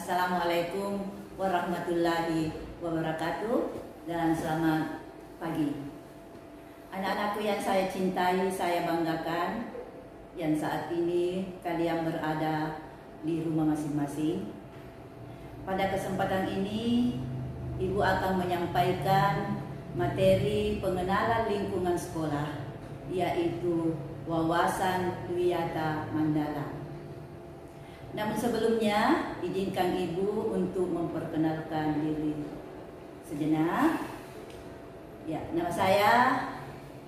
Assalamualaikum warahmatullahi wabarakatuh dan selamat pagi. Anak-anakku yang saya cintai, saya banggakan yang saat ini kalian berada di rumah masing-masing. Pada kesempatan ini, Ibu akan menyampaikan materi pengenalan lingkungan sekolah, yaitu Wawasan Wiyata Mandala. Namun sebelumnya, izinkan Ibu untuk memperkenalkan diri sejenak. Ya, nama saya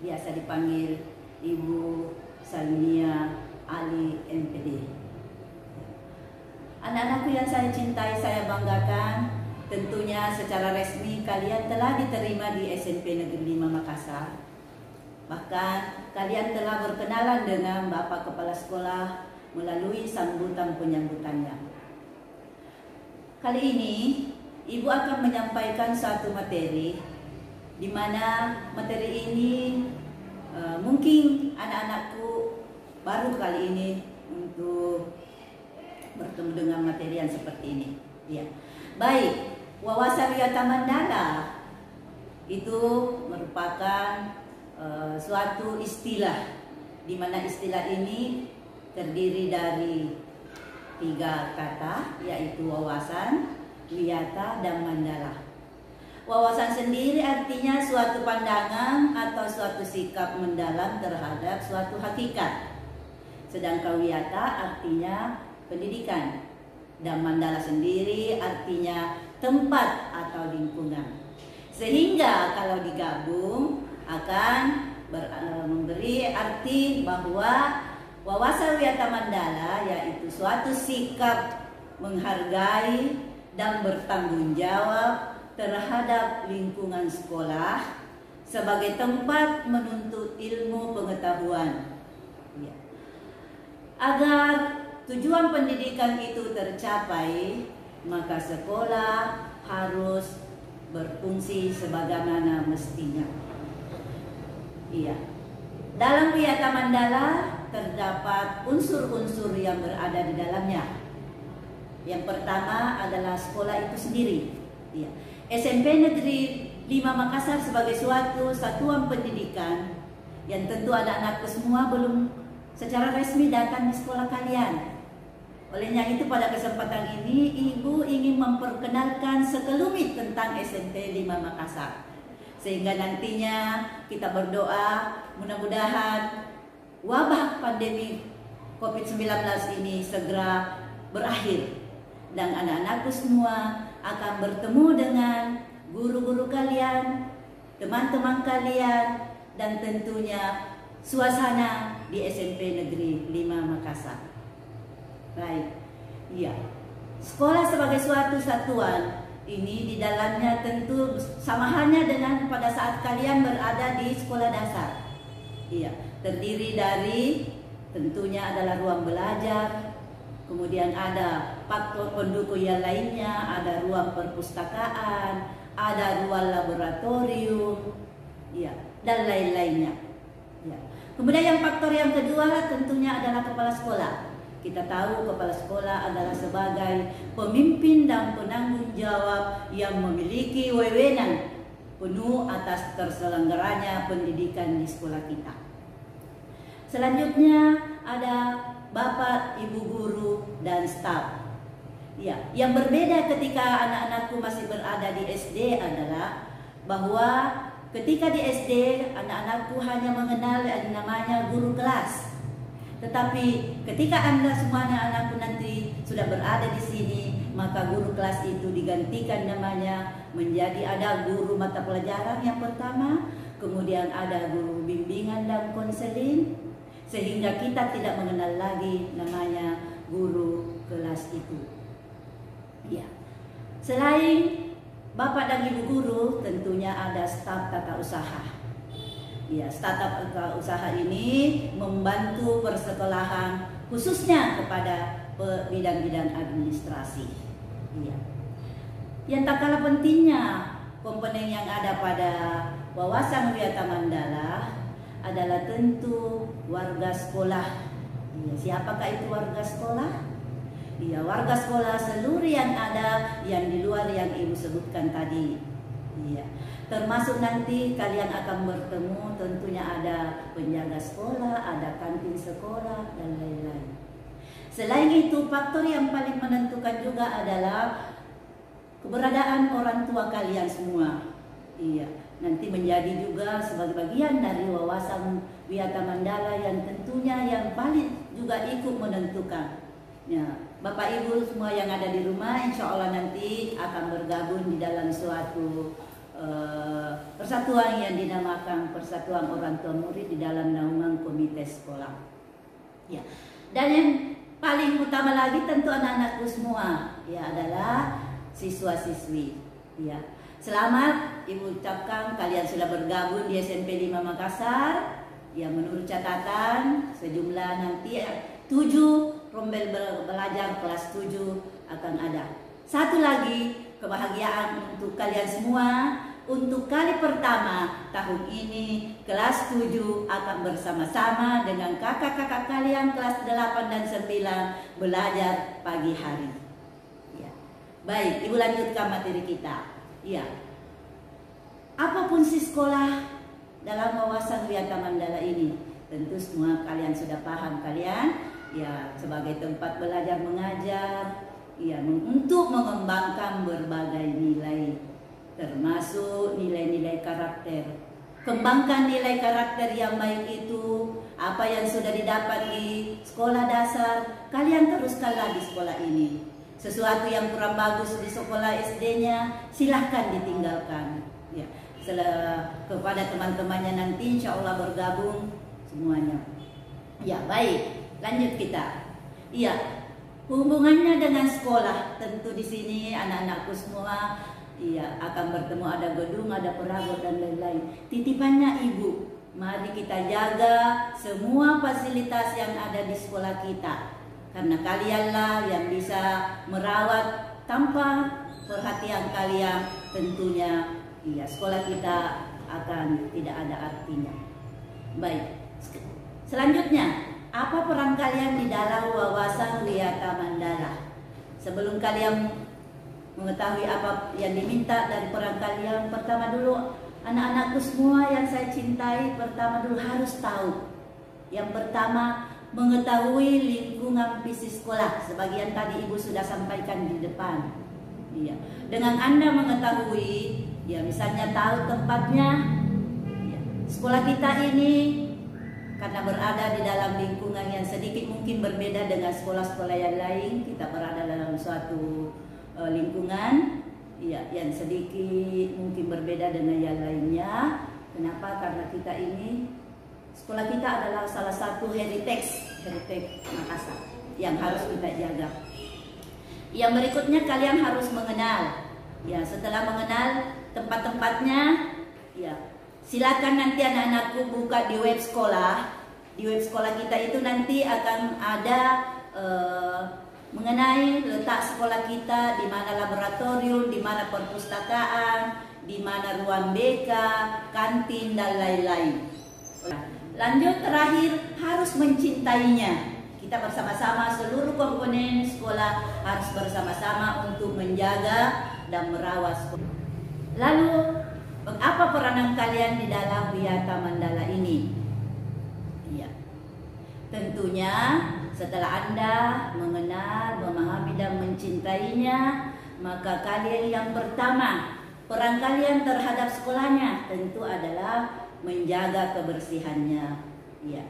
biasa dipanggil Ibu Salmia Ali MPD. Anak-anakku yang saya cintai, saya banggakan, tentunya secara resmi kalian telah diterima di SMP Negeri 5 Makassar. Bahkan kalian telah berkenalan dengan Bapak Kepala Sekolah melalui sambutan penyambutannya. Kali ini Ibu akan menyampaikan satu materi, di mana materi ini mungkin anak-anakku baru kali ini untuk bertemu dengan materi yang seperti ini. Ya. Baik, Wawasan Wiyata Mandala itu merupakan suatu istilah, di mana istilah ini terdiri dari 3 kata, yaitu wawasan, wiyata, dan mandala. Wawasan sendiri artinya suatu pandangan atau suatu sikap mendalam terhadap suatu hakikat. Sedangkan wiyata artinya pendidikan, dan mandala sendiri artinya tempat atau lingkungan. Sehingga kalau digabung akan memberi arti bahwa Wawasan Wiyata Mandala yaitu suatu sikap menghargai dan bertanggung jawab terhadap lingkungan sekolah sebagai tempat menuntut ilmu pengetahuan. Ya. Agar tujuan pendidikan itu tercapai, maka sekolah harus berfungsi sebagaimana mestinya. Iya. Dalam Wiyata Mandala terdapat unsur-unsur yang berada di dalamnya. Yang pertama adalah sekolah itu sendiri. Ya. SMP Negeri 5 Makassar sebagai suatu satuan pendidikan yang tentu anak-anakku semua belum secara resmi datang di sekolah kalian. Olehnya itu pada kesempatan ini Ibu ingin memperkenalkan sekelumit tentang SMP 5 Makassar. Sehingga nantinya kita berdoa mudah-mudahan wabah pandemi COVID-19 ini segera berakhir dan anak-anakku semua akan bertemu dengan guru-guru kalian, teman-teman kalian, dan tentunya suasana di SMP Negeri 5 Makassar. Baik, iya. Sekolah sebagai suatu satuan ini di dalamnya tentu sama halnya dengan pada saat kalian berada di sekolah dasar. Iya, terdiri dari tentunya adalah ruang belajar, kemudian ada faktor pendukung yang lainnya, ada ruang perpustakaan, ada ruang laboratorium, iya, dan lain-lainnya. Ya. Kemudian yang faktor yang kedua tentunya adalah kepala sekolah. Kita tahu kepala sekolah adalah sebagai pemimpin dan penanggung jawab yang memiliki wewenang penuh atas terselenggaranya pendidikan di sekolah kita. Selanjutnya ada Bapak, Ibu guru, dan staf. Ya, yang berbeda ketika anak-anakku masih berada di SD adalah bahwa ketika di SD anak-anakku hanya mengenal yang namanya guru kelas. Tetapi ketika Anda semua anak-anakku nanti sudah berada di sini, maka guru kelas itu digantikan namanya menjadi ada guru mata pelajaran yang pertama, kemudian ada guru bimbingan dan konseling, sehingga kita tidak mengenal lagi namanya guru kelas itu. Ya. Selain Bapak dan Ibu guru, tentunya ada staf tata usaha. Ya, staf tata usaha ini membantu persekolahan khususnya kepada bidang-bidang administrasi. Ya. Yang tak kalah pentingnya komponen yang ada pada Wawasan Wiyata Mandala adalah tentu warga sekolah. Ya, siapakah itu warga sekolah? ya warga sekolah seluruh yang ada yang di luar yang Ibu sebutkan tadi. Iya. Termasuk nanti kalian akan bertemu tentunya ada penjaga sekolah, ada kantin sekolah dan lain-lain. Selain itu, faktor yang paling menentukan juga adalah keberadaan orang tua kalian semua. Iya, nanti menjadi juga sebagai bagian dari wawasan Wiyata Mandala yang tentunya yang paling juga ikut menentukan. Ya, Bapak Ibu semua yang ada di rumah, insya Allah nanti akan bergabung di dalam suatu persatuan yang dinamakan Persatuan Orang Tua Murid di dalam naungan komite sekolah. Ya, dan yang paling utama lagi tentu anak-anakku semua ya adalah siswa-siswi. Ya, selamat Ibu ucapkan kalian sudah bergabung di SMP 5 Makassar. Ya, menurut catatan sejumlah nanti 7 rombel belajar kelas 7 akan ada. Satu lagi kebahagiaan untuk kalian semua. Untuk kali pertama tahun ini kelas 7 akan bersama-sama dengan kakak-kakak kalian kelas 8 dan 9 belajar pagi hari. Ya. Baik, Ibu lanjutkan materi kita. Ya. Apapun si sekolah dalam wawasan Wiyata Mandala ini, tentu semua kalian sudah paham kalian ya sebagai tempat belajar mengajar, ya untuk mengembangkan berbagai nilai termasuk nilai-nilai karakter. Kembangkan nilai karakter yang baik itu, apa yang sudah didapat di sekolah dasar, kalian teruskan lagi sekolah ini. Sesuatu yang kurang bagus di sekolah SD-nya, silahkan ditinggalkan. Ya, kepada teman-temannya nanti insya Allah bergabung semuanya. Ya, baik, lanjut kita. Iya, hubungannya dengan sekolah, tentu di sini anak-anakku semua iya akan bertemu, ada gedung, ada perabot dan lain-lain. Titipannya Ibu, mari kita jaga semua fasilitas yang ada di sekolah kita. Karena kalianlah yang bisa merawat, tanpa perhatian kalian tentunya iya sekolah kita akan tidak ada artinya. Baik, selanjutnya apa peran kalian di dalam wawasan Wiyata Mandala? Sebelum kalian mengetahui apa yang diminta dari peran kalian, pertama dulu anak-anakku semua yang saya cintai, pertama dulu harus tahu. Yang pertama, mengetahui lingkungan fisik sekolah. Sebagian tadi Ibu sudah sampaikan di depan. Iya. Dengan Anda mengetahui, ya misalnya tahu tempatnya, ya, sekolah kita ini karena berada di dalam lingkungan yang sedikit mungkin berbeda dengan sekolah-sekolah yang lain, kita berada dalam suatu lingkungan ya, yang sedikit mungkin berbeda dengan yang lainnya. Kenapa? Karena kita ini, sekolah kita adalah salah satu heritage Makassar yang harus kita jaga. Yang berikutnya kalian harus mengenal. Ya, setelah mengenal tempat-tempatnya, ya silakan nanti anak-anakku buka di web sekolah. Di web sekolah kita itu nanti akan ada mengenai letak sekolah kita, di mana laboratorium, di mana perpustakaan, di mana ruang BK, kantin dan lain-lain. Lanjut terakhir, harus mencintainya. Kita bersama-sama seluruh komponen sekolah harus bersama-sama untuk menjaga dan merawat sekolah. Lalu, apa peranan kalian di dalam Wiyata Mandala ini? Iya. Tentunya setelah Anda mengenal, memahami dan mencintainya, maka kalian yang pertama, peran kalian terhadap sekolahnya tentu adalah menjaga kebersihannya. Ya,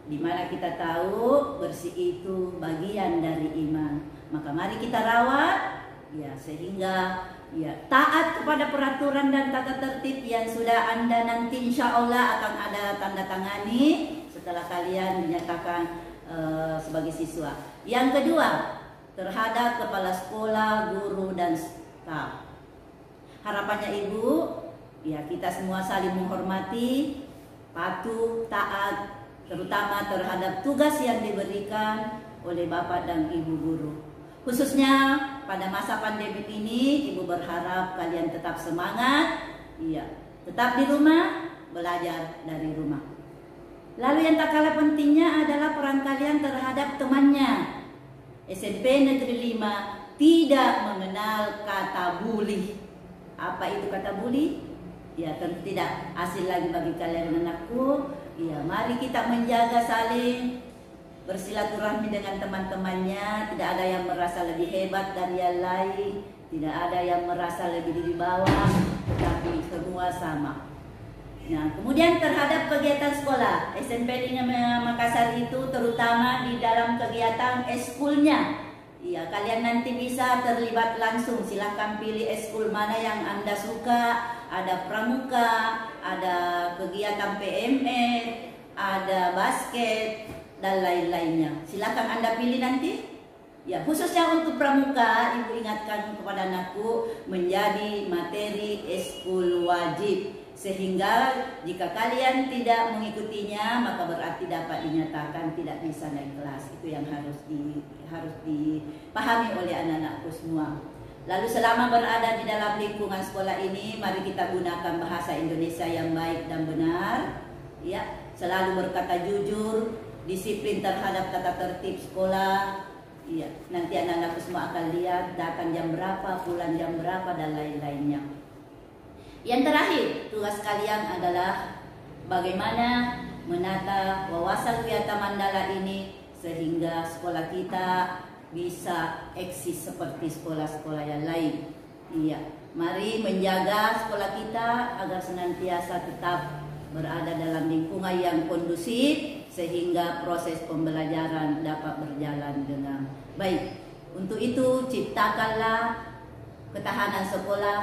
dimana kita tahu bersih itu bagian dari iman. Maka mari kita rawat, ya sehingga ya taat kepada peraturan dan tata tertib yang sudah Anda nanti insya Allah akan ada tanda tangani setelah kalian dinyatakan sebagai siswa. Yang kedua, terhadap kepala sekolah, guru dan staf. Harapannya Ibu, ya kita semua saling menghormati, patuh, taat, terutama terhadap tugas yang diberikan oleh Bapak dan Ibu guru. Khususnya pada masa pandemi ini, Ibu berharap kalian tetap semangat, iya, tetap di rumah, belajar dari rumah. Lalu yang tak kalah pentingnya adalah peran kalian terhadap temannya. SMP Negeri 5 tidak mengenal kata bully. Apa itu kata bully? Ya, tentu tidak asing lagi bagi kalian anakku. Ya, mari kita menjaga saling bersilaturahmi dengan teman-temannya. Tidak ada yang merasa lebih hebat dari yang lain, tidak ada yang merasa lebih di bawah, tetapi semua sama. Nah, kemudian terhadap kegiatan sekolah SMP di Makassar itu terutama di dalam kegiatan eskulnya. Iya, kalian nanti bisa terlibat langsung. Silahkan pilih eskul mana yang Anda suka. Ada pramuka, ada kegiatan PMR, ada basket, dan lain-lainnya. Silahkan Anda pilih nanti. Ya, khususnya untuk pramuka, Ibu ingatkan kepada anakku menjadi materi eskul wajib. Sehingga jika kalian tidak mengikutinya, maka berarti dapat dinyatakan tidak bisa naik kelas. Itu yang harus dipahami oleh anak-anakku semua. Lalu selama berada di dalam lingkungan sekolah ini, mari kita gunakan bahasa Indonesia yang baik dan benar. Ya, selalu berkata jujur, disiplin terhadap tata tertib sekolah. Iya, nanti anak-anakku semua akan lihat datang jam berapa, pulang jam berapa, dan lain-lainnya. Yang terakhir, tugas kalian adalah bagaimana menata wawasan Wiyata Mandala ini sehingga sekolah kita bisa eksis seperti sekolah-sekolah yang lain. Iya, mari menjaga sekolah kita agar senantiasa tetap berada dalam lingkungan yang kondusif sehingga proses pembelajaran dapat berjalan dengan baik. Untuk itu, ciptakanlah ketahanan sekolah,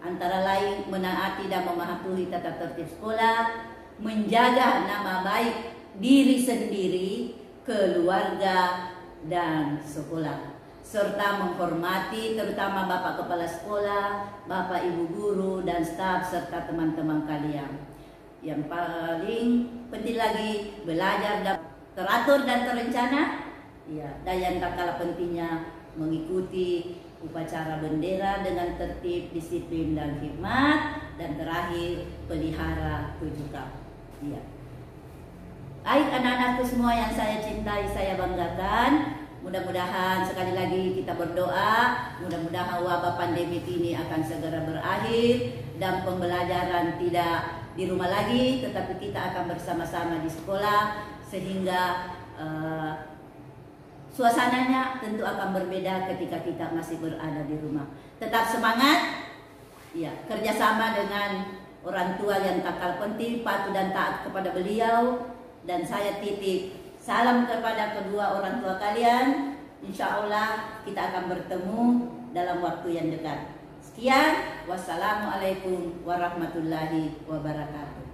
antara lain menaati dan mematuhi tata tertib sekolah, menjaga nama baik diri sendiri, keluarga, dan sekolah, serta menghormati terutama Bapak Kepala Sekolah, Bapak Ibu Guru, dan staf serta teman-teman kalian. Yang paling penting lagi, belajar dan teratur dan terencana. Ya, dan yang tak kalah pentingnya mengikuti upacara bendera dengan tertib, disiplin, dan hikmat. Dan terakhir, pelihara 7K. Ya. Baik anak-anakku semua yang saya cintai, saya banggakan. Mudah-mudahan sekali lagi kita berdoa, mudah-mudahan wabah pandemi ini akan segera berakhir dan pembelajaran tidak di rumah lagi, tetapi kita akan bersama-sama di sekolah sehingga suasananya tentu akan berbeda ketika kita masih berada di rumah. Tetap semangat, ya, kerjasama dengan orang tua yang tak kalah penting, patuh dan taat kepada beliau. Dan saya titip salam kepada kedua orang tua kalian. Insya Allah kita akan bertemu dalam waktu yang dekat. Sekian, wassalamualaikum warahmatullahi wabarakatuh.